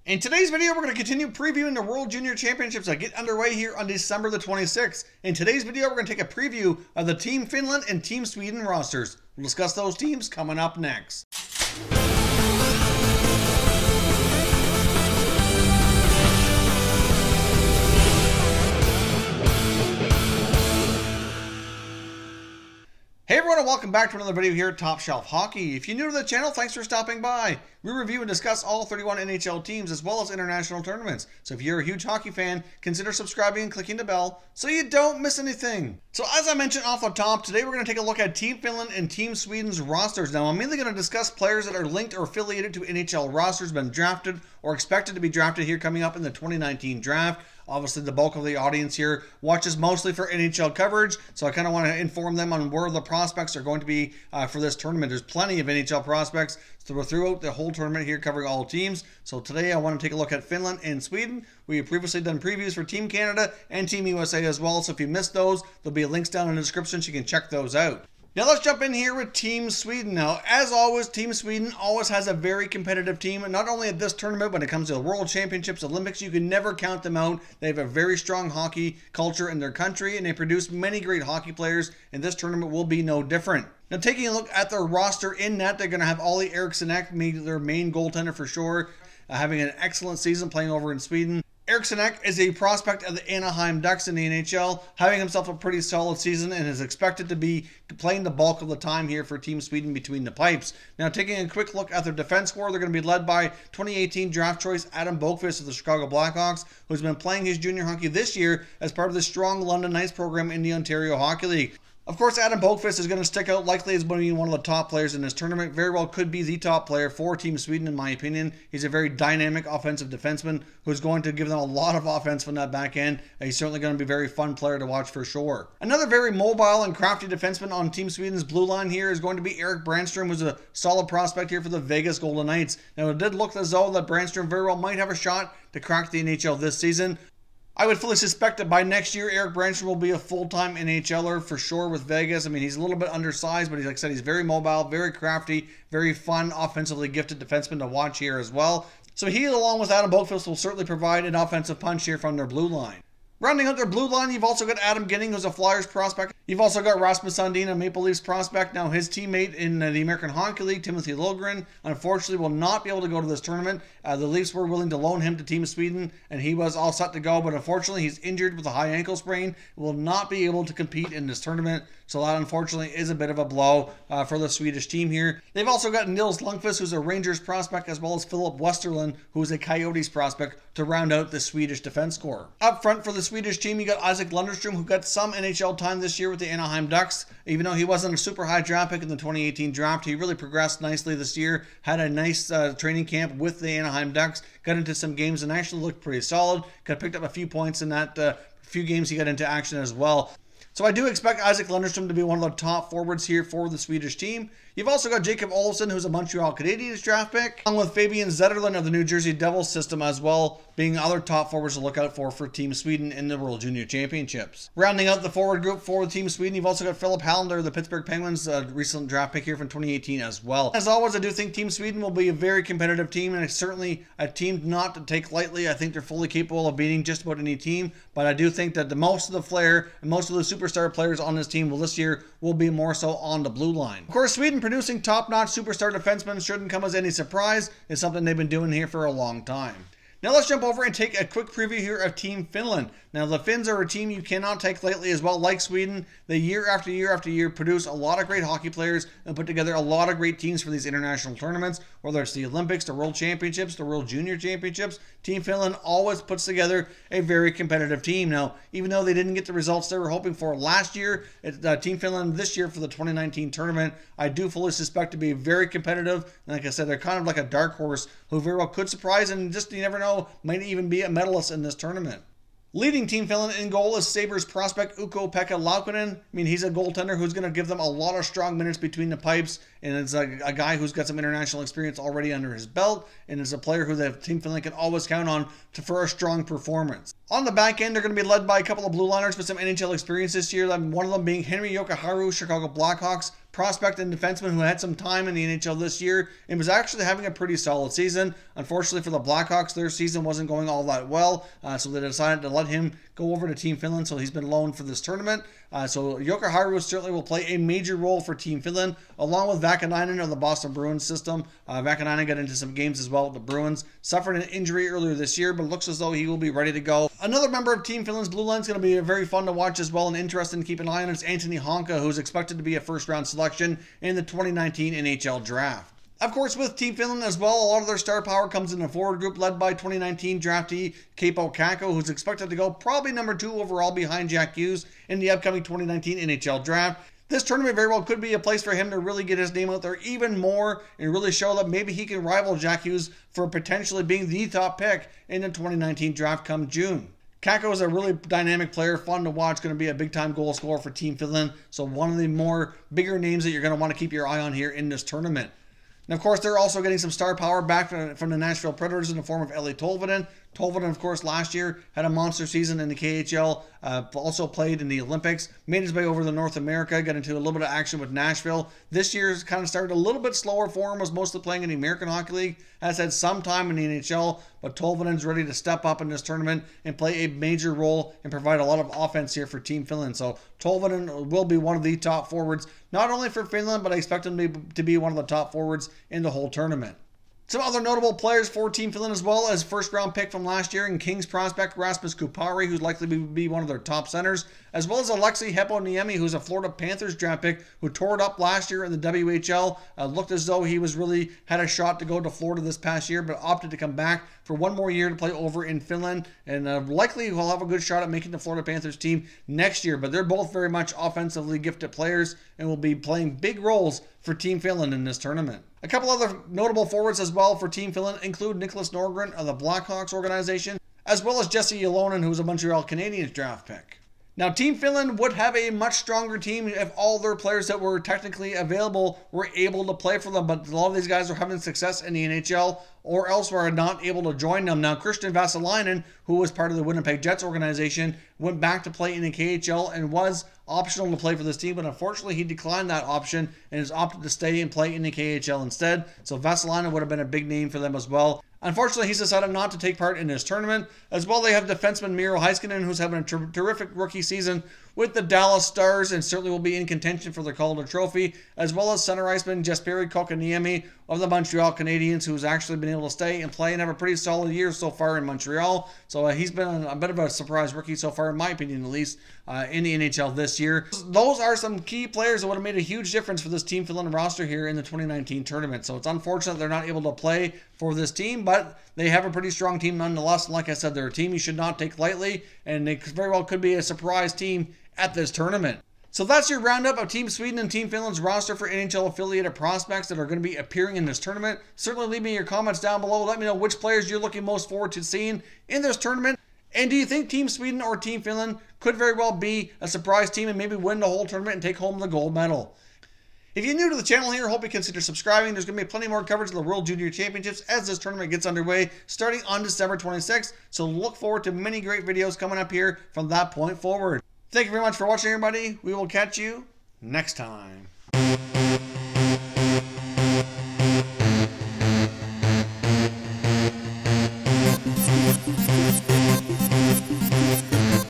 In today's video, we're going to continue previewing the World Junior Championships that get underway here on December the 26th. In today's video, we're going to take a preview of the Team Finland and Team Sweden rosters. We'll discuss those teams coming up next. Hey everyone, and welcome back to another video here at Top Shelf Hockey. If you're new to the channel, thanks for stopping by. We review and discuss all 31 NHL teams as well as international tournaments. So if you're a huge hockey fan, consider subscribing and clicking the bell so you don't miss anything. So as I mentioned off the top, today we're going to take a look at Team Finland and Team Sweden's rosters. Now I'm mainly going to discuss players that are linked or affiliated to NHL rosters, been drafted or expected to be drafted here coming up in the 2019 draft. Obviously, the bulk of the audience here watches mostly for NHL coverage, so I kind of want to inform them on where the prospects are going to be for this tournament. There's plenty of NHL prospects throughout the whole tournament here covering all teams. So today I want to take a look at Finland and Sweden. We have previously done previews for Team Canada and Team USA as well, so if you missed those, there'll be links down in the description so you can check those out. Now let's jump in here with Team Sweden. Now, as always, Team Sweden always has a very competitive team, and not only at this tournament, when it comes to the World Championships, Olympics, you can never count them out. They have a very strong hockey culture in their country, and they produce many great hockey players, and this tournament will be no different. Now, taking a look at their roster in net, they're going to have Erik, their main goaltender for sure, having an excellent season playing over in Sweden. Erik is a prospect of the Anaheim Ducks in the NHL, having himself a pretty solid season and is expected to be playing the bulk of the time here for Team Sweden between the pipes. Now, taking a quick look at their defense core, they're going to be led by 2018 draft choice Adam Boqvist of the Chicago Blackhawks, who's been playing his junior hockey this year as part of the strong London Knights program in the Ontario Hockey League. Of course, Adam Boqvist is going to stick out likely as being one of the top players in this tournament. Very well could be the top player for Team Sweden, in my opinion. He's a very dynamic offensive defenseman who's going to give them a lot of offense from that back end. He's certainly going to be a very fun player to watch for sure. Another very mobile and crafty defenseman on Team Sweden's blue line here is going to be Erik Lundstrm, who's a solid prospect here for the Vegas Golden Knights. Now, it did look as though that Lundstrm very well might have a shot to crack the NHL this season. I would fully suspect that by next year, Erik Lundstrm will be a full-time NHLer for sure with Vegas. I mean, he's a little bit undersized, but like I said, he's very mobile, very crafty, very fun, offensively gifted defenseman to watch here as well. So he, along with Adam Boqvist, will certainly provide an offensive punch here from their blue line. Rounding out their blue line, you've also got Adam Ginning, who's a Flyers prospect. You've also got Rasmus Sandin, a Maple Leafs prospect. Now, his teammate in the American Hockey League, Timothy Logan, unfortunately will not be able to go to this tournament. The Leafs were willing to loan him to Team Sweden, and he was all set to go, but unfortunately, he's injured with a high ankle sprain, will not be able to compete in this tournament. So that, unfortunately, is a bit of a blow for the Swedish team here. They've also got Nils Lundqvist, who's a Rangers prospect, as well as Philip Westerlund, who's a Coyotes prospect, to round out the Swedish defense core. Up front for the Swedish team, you got Lundstrm, who got some NHL time this year with the Anaheim Ducks. Even though he wasn't a super high draft pick in the 2018 draft, he really progressed nicely this year, had a nice training camp with the Anaheim Ducks, got into some games and actually looked pretty solid, picked up a few points in that few games he got into action as well. So I do expect Lundstrm to be one of the top forwards here for the Swedish team. You've also got Jacob Olson, who's a Montreal Canadiens draft pick, along with Fabian Zetterlund of the New Jersey Devils system as well, being other top forwards to look out for Team Sweden in the World Junior Championships. Rounding out the forward group for Team Sweden, you've also got Philip Hallander of the Pittsburgh Penguins, recent draft pick here from 2018 as well. As always, I do think Team Sweden will be a very competitive team, and it's certainly a team not to take lightly. I think they're fully capable of beating just about any team, but I do think that most of the flair and most of the superstar players on this team this year will be more so on the blue line. Of course, Sweden producing top-notch superstar defensemen shouldn't come as any surprise. It's something they've been doing here for a long time. Now let's jump over and take a quick preview here of Team Finland. Now the Finns are a team you cannot take lightly as well. Like Sweden, they year after year after year produce a lot of great hockey players and put together a lot of great teams for these international tournaments, whether it's the Olympics, the World Championships, the World Junior Championships. Team Finland always puts together a very competitive team. Now, even though they didn't get the results they were hoping for last year, Team Finland this year for the 2019 tournament, I do fully suspect to be very competitive. And like I said, they're kind of like a dark horse who very well could surprise and just, you never know, might even be a medalist in this tournament. Leading Team Finland in goal is Sabres prospect Ukko-Pekka Laukkanen. I mean, he's a goaltender who's going to give them a lot of strong minutes between the pipes, and it's a guy who's got some international experience already under his belt, and is a player who the Team Finland can always count on for a strong performance. On the back end, they're going to be led by a couple of blue liners with some NHL experience this year, one of them being Henri Jokiharju, Chicago Blackhawks, prospect and defenseman who had some time in the NHL this year and was actually having a pretty solid season. Unfortunately for the Blackhawks, their season wasn't going all that well, so they decided to let him go over to Team Finland, so he's been loaned for this tournament. So Jokiharju certainly will play a major role for Team Finland, along with Vakanainen of the Boston Bruins system. Vakanainen got into some games as well with the Bruins, suffered an injury earlier this year, but looks as though he will be ready to go. Another member of Team Finland's blue line is going to be very fun to watch as well and interesting to keep an eye on is Antony Honka, who's expected to be a first-round selection in the 2019 NHL Draft. Of course, with Team Finland as well, a lot of their star power comes in the forward group led by 2019 draftee Kaapo Kakko, who's expected to go probably number 2 overall behind Jack Hughes in the upcoming 2019 NHL Draft. This tournament very well could be a place for him to really get his name out there even more and really show that maybe he can rival Jack Hughes for potentially being the top pick in the 2019 Draft come June. Kakko is a really dynamic player, fun to watch, going to be a big-time goal scorer for Team Finland, so one of the more bigger names that you're going to want to keep your eye on here in this tournament. And of course, they're also getting some star power back from the Nashville Predators in the form of Eeli Tolvanen. Tolvanen, of course, last year had a monster season in the KHL, also played in the Olympics, made his way over to North America, got into a little bit of action with Nashville. This year's kind of started a little bit slower for him, was mostly playing in the American Hockey League, has had some time in the NHL, but Tolvanen's ready to step up in this tournament and play a major role and provide a lot of offense here for Team Finland. So Tolvanen will be one of the top forwards, not only for Finland, but I expect him to be one of the top forwards in the whole tournament. Some other notable players for Team Finland as well as first-round pick from last year in Kings prospect Rasmus Kupari, who's likely to be one of their top centers, as well as Alexei Heponiemi, who's a Florida Panthers draft pick who tore it up last year in the WHL. Looked as though he was really had a shot to go to Florida this past year, but opted to come back for one more year to play over in Finland, and likely will have a good shot at making the Florida Panthers team next year. But they're both very much offensively gifted players and will be playing big roles for Team Finland in this tournament. A couple other notable forwards as well for Team Finland include Nicholas Norgren of the Blackhawks organization, as well as Jesse Ylonen, who's a Montreal Canadiens draft pick. Now, Team Finland would have a much stronger team if all their players that were technically available were able to play for them, but a lot of these guys are having success in the NHL or elsewhere and not able to join them. Now, Kirsten Vasa, who was part of the Winnipeg Jets organization, went back to play in the KHL and was optional to play for this team, but unfortunately he declined that option and has opted to stay and play in the KHL instead. So Vasilina would have been a big name for them as well. Unfortunately, he's decided not to take part in this tournament. As well, they have defenseman Miro Heiskanen, who's having a terrific rookie season with the Dallas Stars and certainly will be in contention for the Calder Trophy, as well as center iceman Jesperi Kotkaniemi of the Montreal Canadiens, who's actually been able to stay and play and have a pretty solid year so far in Montreal. So he's been a bit of a surprise rookie so far, in my opinion at least, in the NHL this year. Those are some key players that would have made a huge difference for this Team Finland roster here in the 2019 tournament. So it's unfortunate they're not able to play for this team, but they have a pretty strong team nonetheless. And like I said, they're a team you should not take lightly, and they very well could be a surprise team at this tournament. So that's your roundup of Team Sweden and Team Finland's roster for NHL affiliated prospects that are going to be appearing in this tournament. Certainly leave me your comments down below. Let me know which players you're looking most forward to seeing in this tournament. And do you think Team Sweden or Team Finland could very well be a surprise team and maybe win the whole tournament and take home the gold medal? If you're new to the channel here, hope you consider subscribing. There's going to be plenty more coverage of the World Junior Championships as this tournament gets underway starting on December 26th. So look forward to many great videos coming up here from that point forward. Thank you very much for watching, everybody. We will catch you next time.